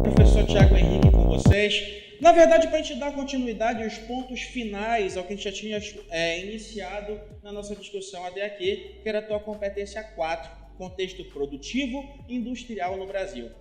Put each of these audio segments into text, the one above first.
Professor Thiago Henrique com vocês. Na verdade, para a gente dar continuidade aos pontos finais ao que a gente já tinha iniciado na nossa discussão até aqui, que era a tua competência 4, contexto produtivo e industrial no Brasil.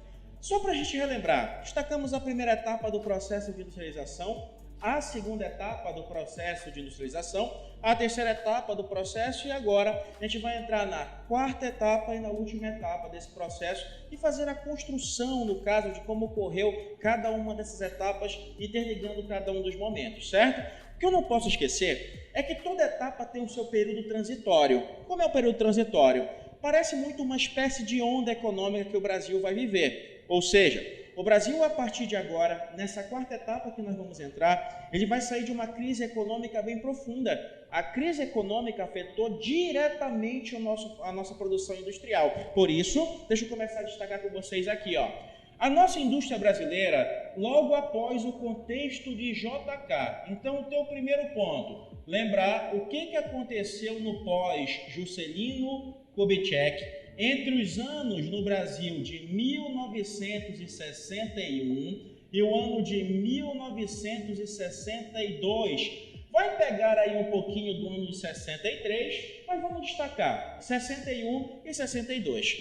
Só para a gente relembrar, destacamos a primeira etapa do processo de industrialização, a segunda etapa do processo de industrialização, a terceira etapa do processo e agora a gente vai entrar na quarta etapa e na última etapa desse processo e fazer a construção, no caso, de como ocorreu cada uma dessas etapas, interligando cada um dos momentos, certo? O que eu não posso esquecer é que toda etapa tem o seu período transitório. Como é o período transitório? Parece muito uma espécie de onda econômica que o Brasil vai viver, ou seja, o Brasil, a partir de agora, nessa quarta etapa que nós vamos entrar, ele vai sair de uma crise econômica bem profunda. A crise econômica afetou diretamente a nossa produção industrial. Por isso, deixa eu começar a destacar com vocês aqui, ó. A nossa indústria brasileira, logo após o contexto de JK. Então, o teu primeiro ponto, lembrar o que aconteceu no pós-Juscelino Kubitschek, entre os anos no Brasil de 1961 e o ano de 1962, vai pegar aí um pouquinho do ano de 63, mas vamos destacar 61 e 62.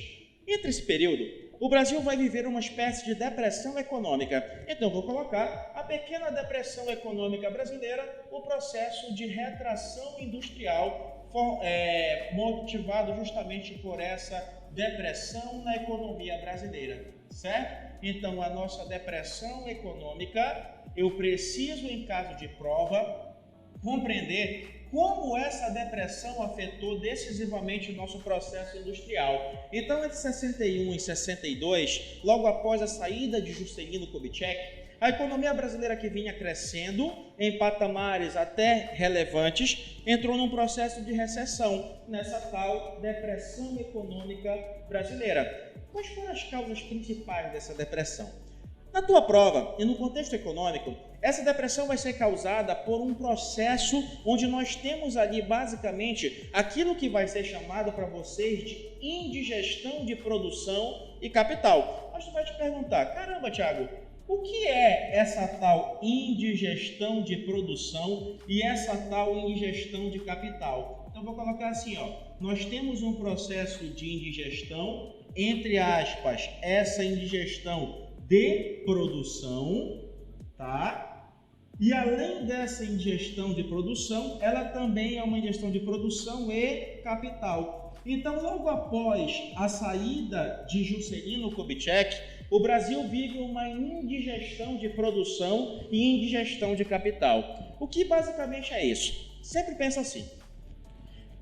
Entre esse período, o Brasil vai viver uma espécie de depressão econômica. Então, vou colocar a pequena depressão econômica brasileira, o processo de retração industrial, motivado justamente por essa depressão na economia brasileira, certo? Então, a nossa depressão econômica, eu preciso, em caso de prova, compreender como essa depressão afetou decisivamente o nosso processo industrial. Então, entre 61 e 62, logo após a saída de Juscelino Kubitschek, a economia brasileira, que vinha crescendo em patamares até relevantes, entrou num processo de recessão, nessa tal depressão econômica brasileira. Quais foram as causas principais dessa depressão? Na tua prova e no contexto econômico, essa depressão vai ser causada por um processo onde nós temos ali basicamente aquilo que vai ser chamado para vocês de indigestão de produção e capital. Mas tu vai te perguntar, caramba, Thiago, o que é essa tal indigestão de produção e essa tal indigestão de capital? Então, vou colocar assim, ó, nós temos um processo de indigestão, entre aspas, essa indigestão de produção, tá? E além dessa indigestão de produção, ela também é uma indigestão de produção e capital. Então, logo após a saída de Juscelino Kubitschek, o Brasil vive uma indigestão de produção e indigestão de capital. O que basicamente é isso? Sempre pensa assim.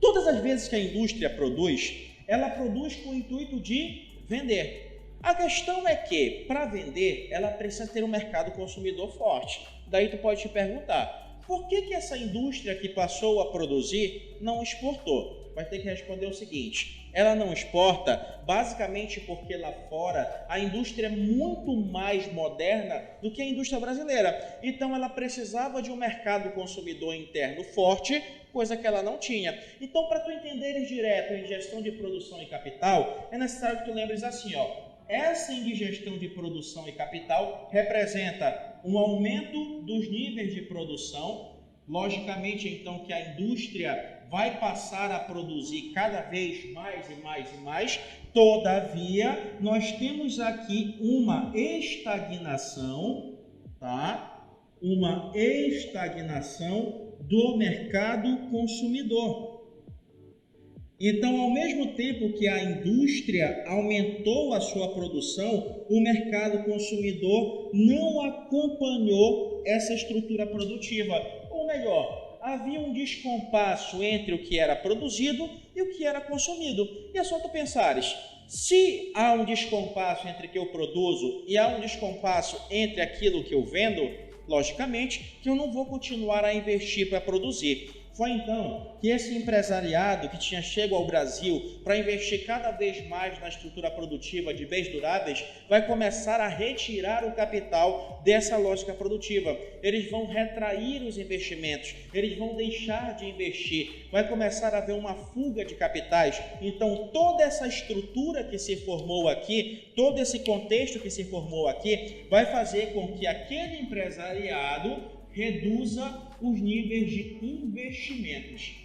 Todas as vezes que a indústria produz, ela produz com o intuito de vender. A questão é que, para vender, ela precisa ter um mercado consumidor forte. Daí tu pode te perguntar, por que essa indústria que passou a produzir não exportou? Vai ter que responder o seguinte, ela não exporta basicamente porque lá fora a indústria é muito mais moderna do que a indústria brasileira. Então ela precisava de um mercado consumidor interno forte, coisa que ela não tinha. Então, para tu entenderes direto em gestão de produção e capital, é necessário que tu lembres assim, ó, essa indigestão de produção e capital representa um aumento dos níveis de produção, logicamente então que a indústria vai passar a produzir cada vez mais e mais e mais. Todavia, nós temos aqui uma estagnação, tá? Uma estagnação do mercado consumidor. Então, ao mesmo tempo que a indústria aumentou a sua produção, o mercado consumidor não acompanhou essa estrutura produtiva. Ou melhor, havia um descompasso entre o que era produzido e o que era consumido. E é só tu pensares, se há um descompasso entre o que eu produzo e há um descompasso entre aquilo que eu vendo, logicamente que eu não vou continuar a investir para produzir. Foi então que esse empresariado que tinha chego ao Brasil para investir cada vez mais na estrutura produtiva de bens duráveis vai começar a retirar o capital dessa lógica produtiva. Eles vão retrair os investimentos, eles vão deixar de investir, vai começar a haver uma fuga de capitais. Então toda essa estrutura que se formou aqui, todo esse contexto que se formou aqui, vai fazer com que aquele empresariado reduza os níveis de investimentos,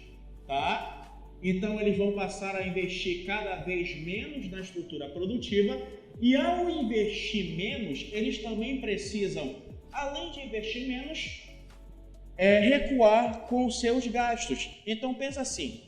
tá? Então eles vão passar a investir cada vez menos na estrutura produtiva e ao investir menos, eles também precisam, além de investir menos, recuar com os seus gastos. Então pensa assim,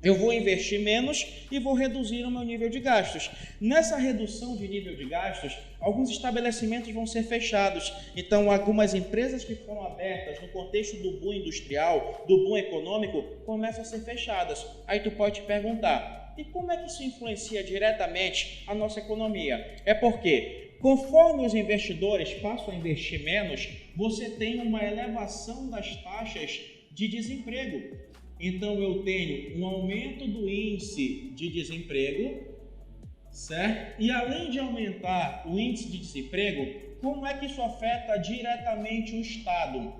eu vou investir menos e vou reduzir o meu nível de gastos. Nessa redução de nível de gastos, alguns estabelecimentos vão ser fechados. Então, algumas empresas que foram abertas no contexto do boom industrial, do boom econômico, começam a ser fechadas. Aí tu pode te perguntar, e como é que isso influencia diretamente a nossa economia? É porque, conforme os investidores passam a investir menos, você tem uma elevação das taxas de desemprego. Então, eu tenho um aumento do índice de desemprego, certo? E além de aumentar o índice de desemprego, como é que isso afeta diretamente o Estado?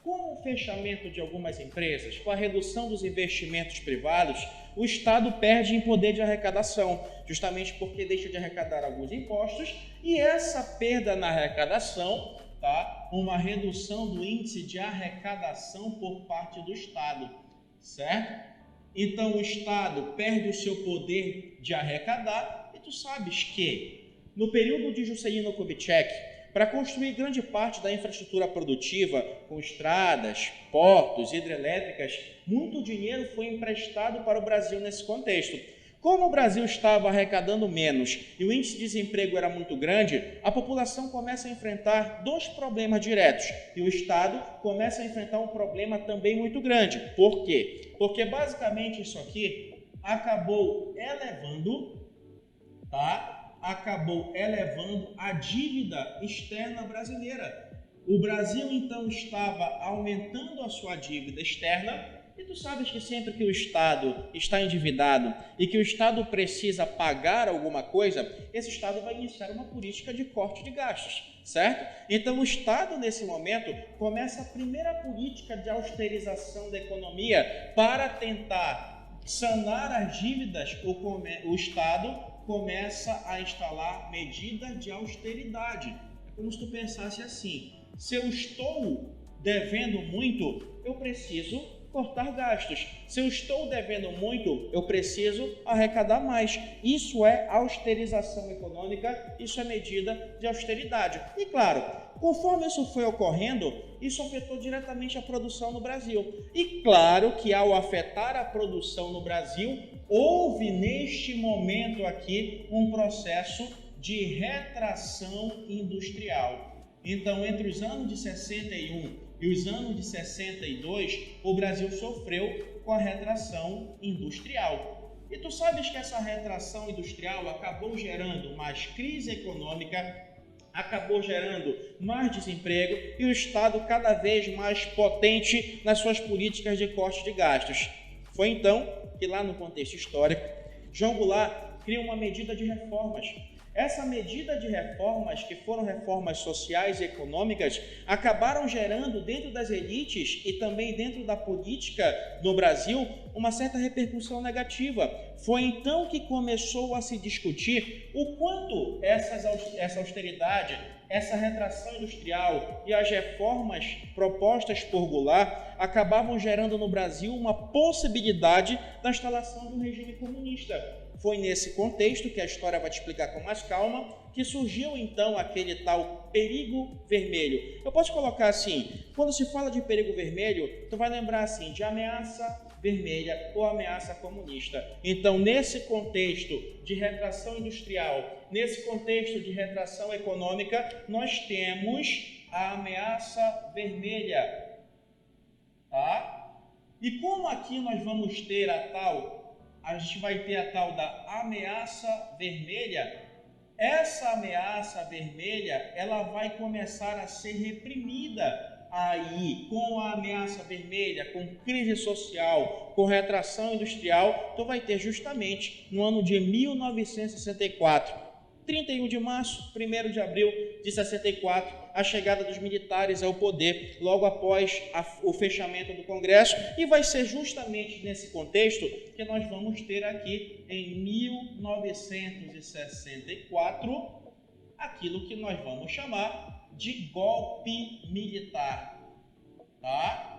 Com o fechamento de algumas empresas, com a redução dos investimentos privados, o Estado perde em poder de arrecadação, justamente porque deixa de arrecadar alguns impostos e essa perda na arrecadação, tá? Uma redução do índice de arrecadação por parte do Estado. Certo? Então o Estado perde o seu poder de arrecadar e tu sabes que no período de Juscelino Kubitschek, para construir grande parte da infraestrutura produtiva, com estradas, portos, hidrelétricas, muito dinheiro foi emprestado para o Brasil nesse contexto. Como o Brasil estava arrecadando menos e o índice de desemprego era muito grande, a população começa a enfrentar dois problemas diretos e o Estado começa a enfrentar um problema também muito grande. Por quê? Porque basicamente isso aqui acabou elevando a dívida externa brasileira. O Brasil então estava aumentando a sua dívida externa. E tu sabes que sempre que o Estado está endividado e que o Estado precisa pagar alguma coisa, esse Estado vai iniciar uma política de corte de gastos, certo? Então o Estado, nesse momento, começa a primeira política de austerização da economia para tentar sanar as dívidas. O Estado começa a instalar medidas de austeridade. É como se tu pensasse assim, se eu estou devendo muito, eu preciso cortar gastos. Se eu estou devendo muito, eu preciso arrecadar mais. Isso é austerização econômica, isso é medida de austeridade. E claro, conforme isso foi ocorrendo, isso afetou diretamente a produção no Brasil. E claro que ao afetar a produção no Brasil, houve neste momento aqui um processo de retração industrial. Então, entre os anos de 61 e os anos de 62, o Brasil sofreu com a retração industrial. E tu sabes que essa retração industrial acabou gerando mais crise econômica, acabou gerando mais desemprego e o Estado cada vez mais potente nas suas políticas de corte de gastos. Foi então que lá no contexto histórico, João Goulart cria uma medida de reformas. Essa medida de reformas, que foram reformas sociais e econômicas, acabaram gerando dentro das elites e também dentro da política no Brasil uma certa repercussão negativa. Foi então que começou a se discutir o quanto essa austeridade, essa retração industrial e as reformas propostas por Goulart acabavam gerando no Brasil uma possibilidade da instalação de um regime comunista. Foi nesse contexto, que a história vai te explicar com mais calma, que surgiu então aquele tal perigo vermelho. Eu posso colocar assim, quando se fala de perigo vermelho, tu vai lembrar assim, de ameaça vermelha ou ameaça comunista. Então, nesse contexto de retração industrial, nesse contexto de retração econômica, nós temos a ameaça vermelha, tá? E como aqui nós vamos ter a gente vai ter a tal da ameaça vermelha. Essa ameaça vermelha, ela vai começar a ser reprimida aí com a ameaça vermelha, com crise social, com retração industrial, tu vai ter justamente no ano de 1964, 31 de março, 1º de abril de 64, a chegada dos militares ao poder, logo após o fechamento do Congresso, e vai ser justamente nesse contexto que nós vamos ter aqui em 1964, aquilo que nós vamos chamar de golpe militar, tá?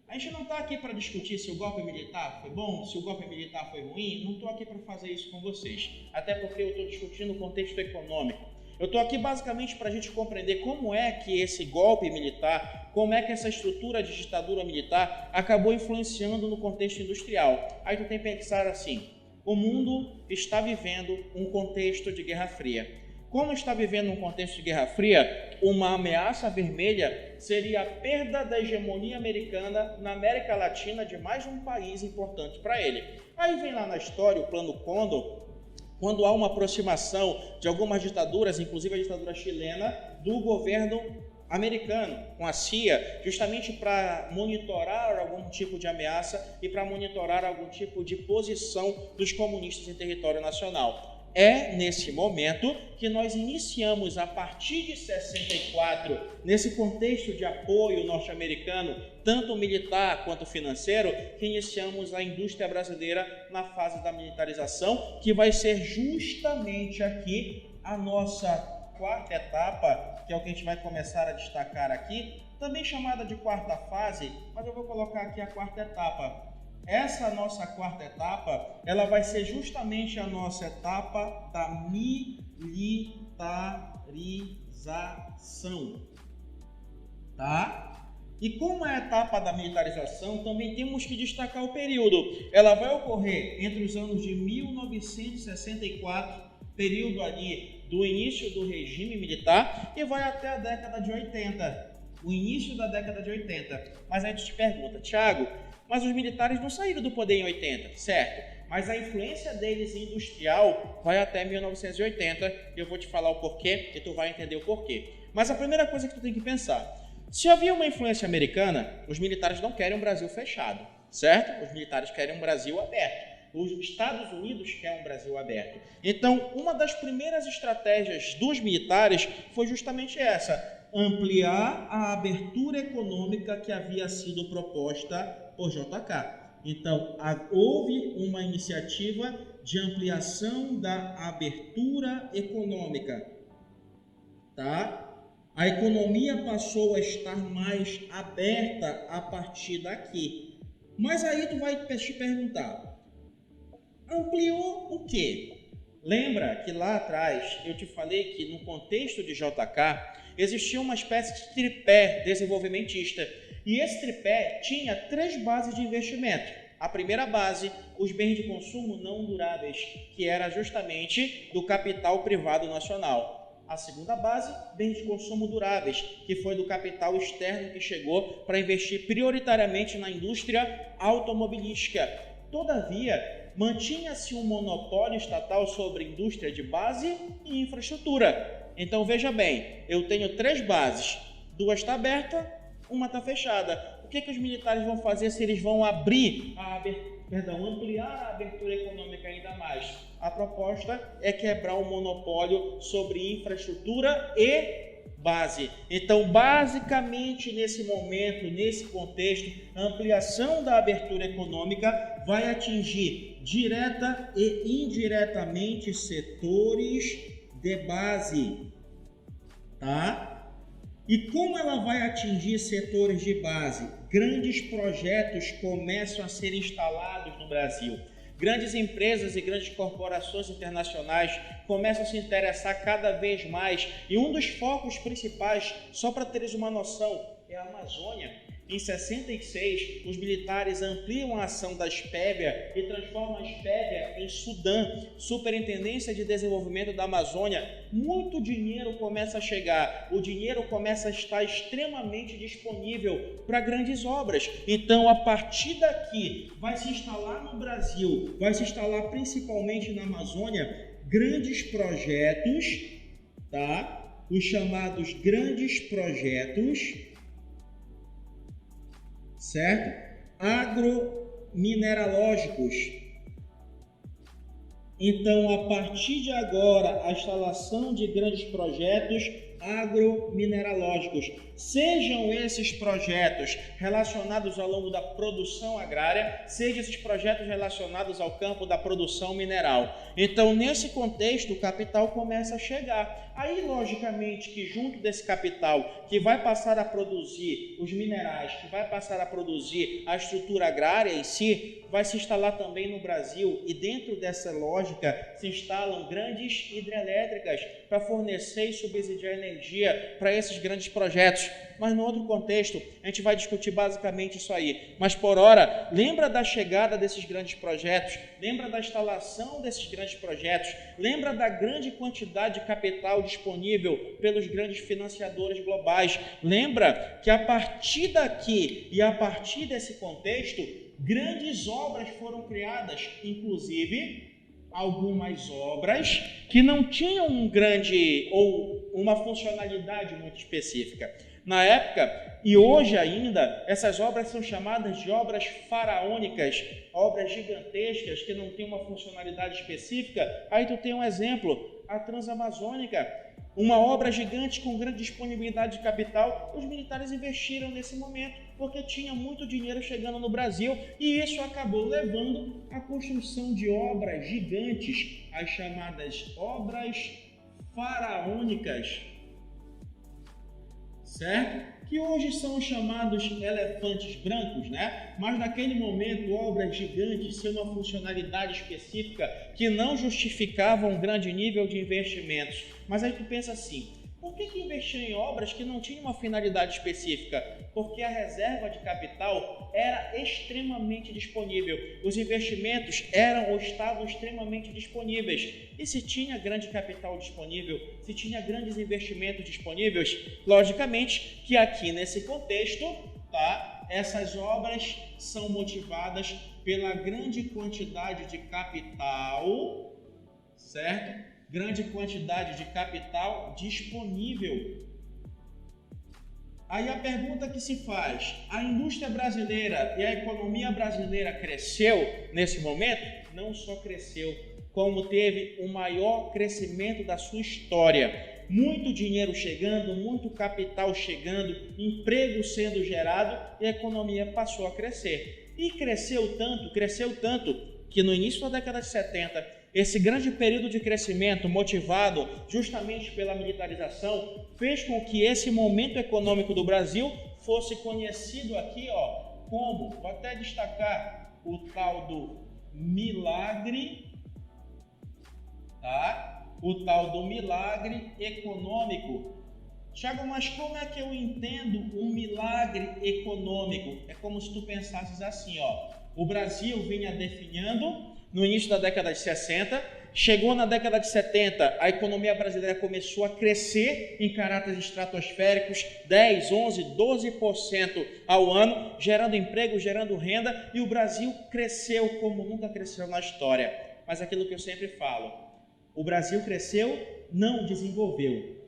A gente não está aqui para discutir se o golpe militar foi bom, se o golpe militar foi ruim, não estou aqui para fazer isso com vocês, até porque eu estou discutindo o contexto econômico. Eu estou aqui basicamente para a gente compreender como é que esse golpe militar, como é que essa estrutura de ditadura militar acabou influenciando no contexto industrial. Aí tu tem que pensar assim, o mundo está vivendo um contexto de Guerra Fria. Como está vivendo um contexto de Guerra Fria, uma ameaça vermelha seria a perda da hegemonia americana na América Latina de mais um país importante para ele. Aí vem lá na história o Plano Condor, quando há uma aproximação de algumas ditaduras, inclusive a ditadura chilena, do governo americano com a CIA, justamente para monitorar algum tipo de ameaça e para monitorar algum tipo de posição dos comunistas em território nacional. É nesse momento que nós iniciamos, a partir de 64, nesse contexto de apoio norte-americano, tanto militar quanto financeiro, que iniciamos a indústria brasileira na fase da militarização, que vai ser justamente aqui a nossa quarta etapa, que é o que a gente vai começar a destacar aqui, também chamada de quarta fase, mas eu vou colocar aqui a quarta etapa. Essa nossa quarta etapa, ela vai ser justamente a nossa etapa da militarização, tá? E como é a etapa da militarização, também temos que destacar o período. Ela vai ocorrer entre os anos de 1964, período ali do início do regime militar, e vai até a década de 80, o início da década de 80. Mas aí a gente te pergunta, Thiago, mas os militares não saíram do poder em 80, certo? Mas a influência deles industrial vai até 1980, e eu vou te falar o porquê, e tu vai entender o porquê. Mas a primeira coisa que tu tem que pensar, se havia uma influência americana, os militares não querem um Brasil fechado, certo? Os militares querem um Brasil aberto. Os Estados Unidos querem um Brasil aberto. Então, uma das primeiras estratégias dos militares foi justamente essa, ampliar a abertura econômica que havia sido proposta por JK. Então, houve uma iniciativa de ampliação da abertura econômica, tá? A economia passou a estar mais aberta a partir daqui. Mas aí tu vai te perguntar, ampliou o quê? Lembra que lá atrás eu te falei que no contexto de JK existia uma espécie de tripé desenvolvimentista. E esse tripé tinha 3 bases de investimento. A primeira base, os bens de consumo não duráveis, que era justamente do capital privado nacional. A segunda base, bens de consumo duráveis, que foi do capital externo que chegou para investir prioritariamente na indústria automobilística. Todavia, mantinha-se um monopólio estatal sobre indústria de base e infraestrutura. Então, veja bem, eu tenho 3 bases, 2 estão abertas, uma está fechada. O que os militares vão fazer se eles vão ampliar a abertura econômica ainda mais? A proposta é quebrar o monopólio sobre infraestrutura e base. Então, basicamente, nesse momento, nesse contexto, a ampliação da abertura econômica vai atingir direta e indiretamente setores de base, tá? E como ela vai atingir setores de base? Grandes projetos começam a ser instalados no Brasil. Grandes empresas e grandes corporações internacionais começam a se interessar cada vez mais. E um dos focos principais, só para teres uma noção, é a Amazônia. Em 66, os militares ampliam a ação da SPEVEA e transformam a SPEVEA em SUDAM, Superintendência de Desenvolvimento da Amazônia. Muito dinheiro começa a chegar, o dinheiro começa a estar extremamente disponível para grandes obras. Então, a partir daqui, vai se instalar no Brasil, vai se instalar principalmente na Amazônia, grandes projetos, tá? os chamados grandes projetos, certo? Agromineralógicos. Então, a partir de agora, a instalação de grandes projetos agromineralógicos, sejam esses projetos relacionados ao longo da produção agrária, sejam esses projetos relacionados ao campo da produção mineral. Então, nesse contexto, o capital começa a chegar. Aí, logicamente, que junto desse capital que vai passar a produzir os minerais, que vai passar a produzir a estrutura agrária em si, vai se instalar também no Brasil, e dentro dessa lógica se instalam grandes hidrelétricas para fornecer e subsidiar energia para esses grandes projetos. Mas no outro contexto, a gente vai discutir basicamente isso aí. Mas por hora, lembra da chegada desses grandes projetos, lembra da instalação desses grandes projetos, lembra da grande quantidade de capital disponível pelos grandes financiadores globais. Lembra que a partir daqui e a partir desse contexto, grandes obras foram criadas, inclusive algumas obras que não tinham um grande ou uma funcionalidade muito específica. Na época, e hoje ainda, essas obras são chamadas de obras faraônicas, obras gigantescas que não têm uma funcionalidade específica. Aí tu tem um exemplo, a Transamazônica, uma obra gigante com grande disponibilidade de capital. Os militares investiram nesse momento porque tinha muito dinheiro chegando no Brasil, e isso acabou levando à construção de obras gigantes, as chamadas obras faraônicas, certo? Que hoje são chamados elefantes brancos, né? Mas naquele momento, obras gigantes sem uma funcionalidade específica que não justificavam um grande nível de investimentos. Mas aí tu pensa assim, por que investir em obras que não tinham uma finalidade específica? Porque a reserva de capital era extremamente disponível. Os investimentos eram ou estavam extremamente disponíveis. E se tinha grande capital disponível, se tinha grandes investimentos disponíveis, logicamente que aqui nesse contexto, tá, essas obras são motivadas pela grande quantidade de capital, certo? Grande quantidade de capital disponível. Aí a pergunta que se faz, a indústria brasileira e a economia brasileira cresceu nesse momento? Não só cresceu, como teve o maior crescimento da sua história. Muito dinheiro chegando, muito capital chegando, emprego sendo gerado, e a economia passou a crescer. E cresceu tanto, que no início da década de 70, esse grande período de crescimento, motivado justamente pela militarização, fez com que esse momento econômico do Brasil fosse conhecido aqui, como, vou até destacar, o tal do milagre, tá? O tal do milagre econômico. Thiago, mas como é que eu entendo um milagre econômico? É como se tu pensasses assim, o Brasil vinha definhando no início da década de 60, chegou na década de 70, a economia brasileira começou a crescer em caráteres estratosféricos, 10, 11, 12% ao ano, gerando emprego, gerando renda, e o Brasil cresceu como nunca cresceu na história. Mas aquilo que eu sempre falo, o Brasil cresceu, não desenvolveu.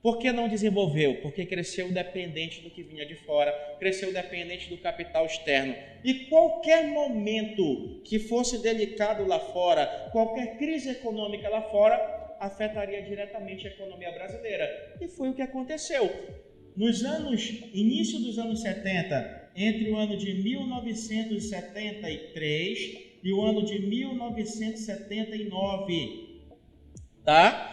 Por que não desenvolveu? Porque cresceu dependente do que vinha de fora, cresceu dependente do capital externo. E qualquer momento que fosse delicado lá fora, qualquer crise econômica lá fora, afetaria diretamente a economia brasileira. E foi o que aconteceu. Início dos anos 70, entre o ano de 1973 e o ano de 1979, tá?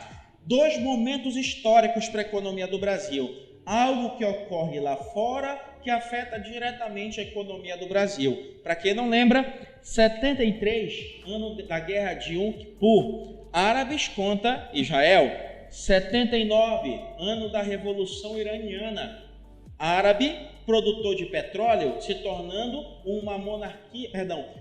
2 momentos históricos para a economia do Brasil. Algo que ocorre lá fora que afeta diretamente a economia do Brasil. Para quem não lembra, 73, ano da guerra de Yom Kippur, árabes contra Israel. 79, ano da Revolução Iraniana, árabe, produtor de petróleo, se tornando uma monarquia,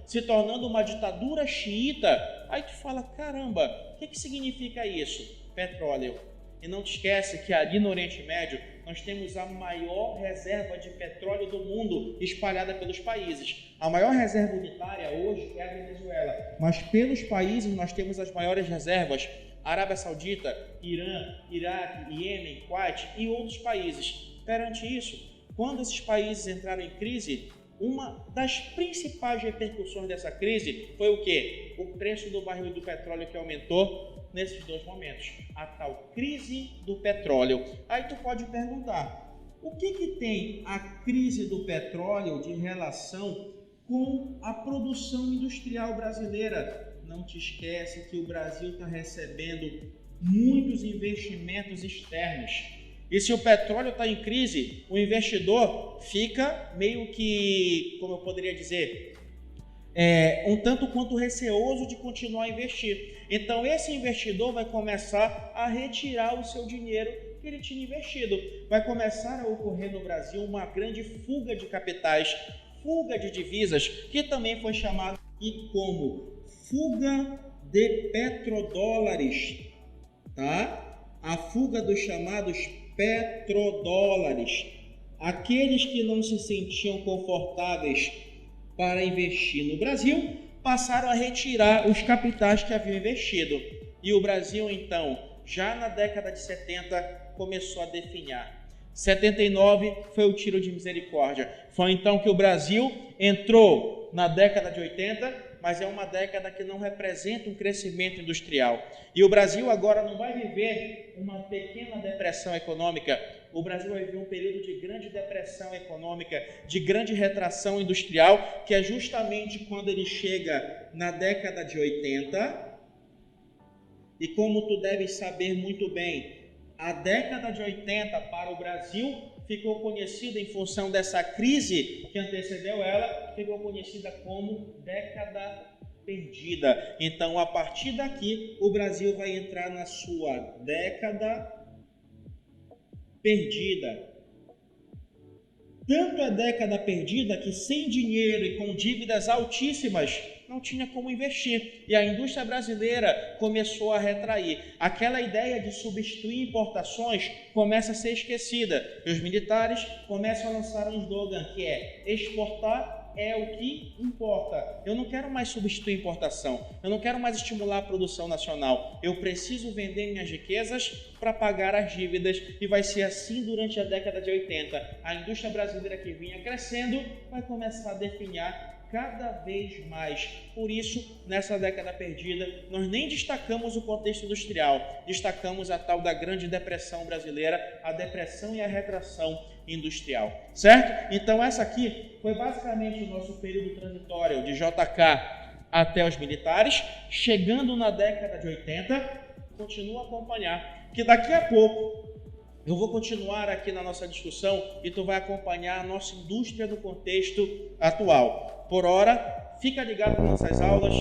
se tornando uma ditadura xiita. Aí tu fala, caramba, o que significa isso? Petróleo. E não te esquece que ali no Oriente Médio nós temos a maior reserva de petróleo do mundo espalhada pelos países. A maior reserva unitária hoje é a Venezuela, mas pelos países nós temos as maiores reservas. Arábia Saudita, Irã, Iraque, Iêmen, Kuwait e outros países. Perante isso, quando esses países entraram em crise, uma das principais repercussões dessa crise foi o quê? O preço do barril do petróleo que aumentou nesses dois momentos. A tal crise do petróleo. Aí tu pode perguntar, o que tem a crise do petróleo de relação com a produção industrial brasileira? Não te esquece que o Brasil está recebendo muitos investimentos externos. E se o petróleo está em crise, o investidor fica meio que, como eu poderia dizer, um tanto quanto receoso de continuar a investir. Então esse investidor vai começar a retirar o seu dinheiro que ele tinha investido. Vai começar a ocorrer no Brasil uma grande fuga de capitais, fuga de divisas, que também foi chamada como fuga de petrodólares, tá? A fuga dos chamados petrodólares. Aqueles que não se sentiam confortáveis para investir no Brasil passaram a retirar os capitais que haviam investido. E o Brasil, então, já na década de 70, começou a definhar. 79 foi o tiro de misericórdia. Foi então que o Brasil entrou na década de 80, mas é uma década que não representa um crescimento industrial. E o Brasil agora não vai viver uma pequena depressão econômica. O Brasil vai viver um período de grande depressão econômica, de grande retração industrial, que é justamente quando ele chega na década de 80. E como tu deves saber muito bem, a década de 80 para o Brasil ficou conhecida em função dessa crise que antecedeu ela, ficou conhecida como década perdida. Então, a partir daqui, o Brasil vai entrar na sua década perdida. Tanto a década perdida que sem dinheiro e com dívidas altíssimas não tinha como investir. E a indústria brasileira começou a retrair. Aquela ideia de substituir importações começa a ser esquecida. E os militares começam a lançar um slogan que é exportar é o que importa. Eu não quero mais substituir importação. Eu não quero mais estimular a produção nacional. Eu preciso vender minhas riquezas para pagar as dívidas. E vai ser assim durante a década de 80. A indústria brasileira que vinha crescendo vai começar a definhar cada vez mais. Por isso, nessa década perdida, nós nem destacamos o contexto industrial, destacamos a tal da Grande Depressão brasileira, a depressão e a retração industrial, certo? Então essa aqui foi basicamente o nosso período transitório de JK até os militares. Chegando na década de 80, continua a acompanhar, que daqui a pouco eu vou continuar aqui na nossa discussão e tu vai acompanhar a nossa indústria no contexto atual. Por hora, fica ligado nas nossas aulas.